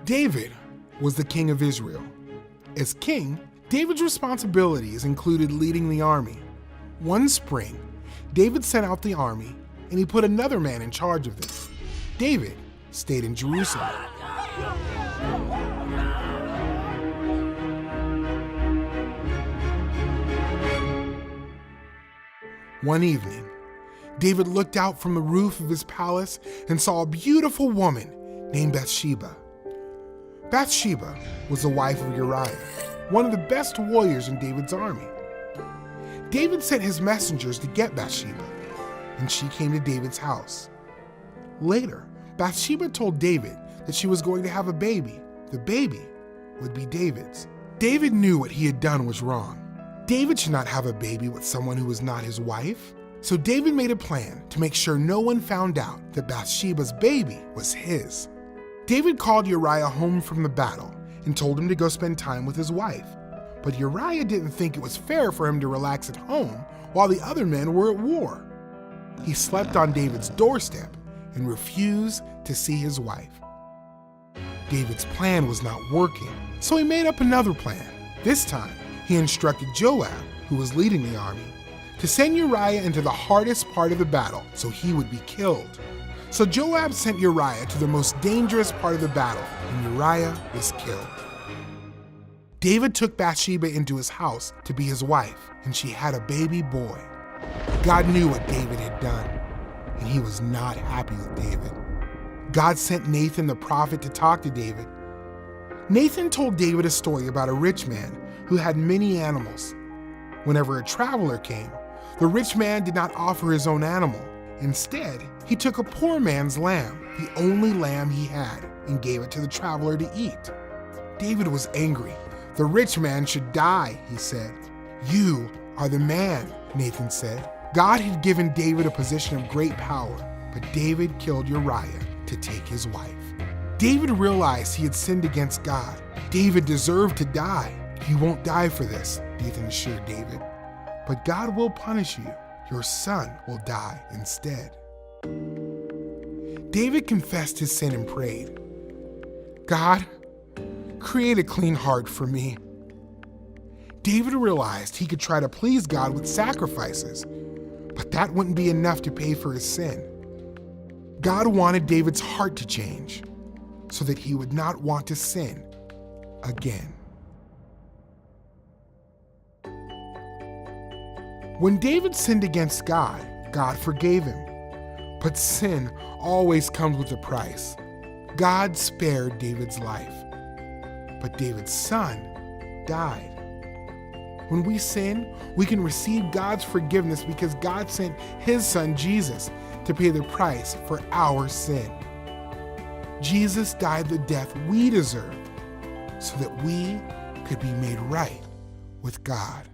David was the king of Israel. As king, David's responsibilities included leading the army. One spring, David sent out the army, and he put another man in charge of them. David stayed in Jerusalem. One evening, David looked out from the roof of his palace and saw a beautiful woman named Bathsheba. Bathsheba was the wife of Uriah, one of the best warriors in David's army. David sent his messengers to get Bathsheba, and she came to David's house. Later, Bathsheba told David that she was going to have a baby. The baby would be David's. David knew what he had done was wrong. David should not have a baby with someone who was not his wife. So David made a plan to make sure no one found out that Bathsheba's baby was his. David called Uriah home from the battle and told him to go spend time with his wife. But Uriah didn't think it was fair for him to relax at home while the other men were at war. He slept on David's doorstep and refused to see his wife. David's plan was not working, so he made up another plan. This time, he instructed Joab, who was leading the army, to send Uriah into the hardest part of the battle so he would be killed. So Joab sent Uriah to the most dangerous part of the battle, and Uriah was killed. David took Bathsheba into his house to be his wife, and she had a baby boy. God knew what David had done, and he was not happy with David. God sent Nathan the prophet to talk to David. Nathan told David a story about a rich man who had many animals. Whenever a traveler came, the rich man did not offer his own animal. Instead, he took a poor man's lamb, the only lamb he had, and gave it to the traveler to eat. David was angry. The rich man should die, he said. You are the man, Nathan said. God had given David a position of great power, but David killed Uriah to take his wife. David realized he had sinned against God. David deserved to die. You won't die for this, Nathan assured David. But God will punish you. Your son will die instead. David confessed his sin and prayed, God, create a clean heart for me. David realized he could try to please God with sacrifices, but that wouldn't be enough to pay for his sin. God wanted David's heart to change so that he would not want to sin again. When David sinned against God, God forgave him. But sin always comes with a price. God spared David's life, but David's son died. When we sin, we can receive God's forgiveness because God sent his son Jesus to pay the price for our sin. Jesus died the death we deserve so that we could be made right with God.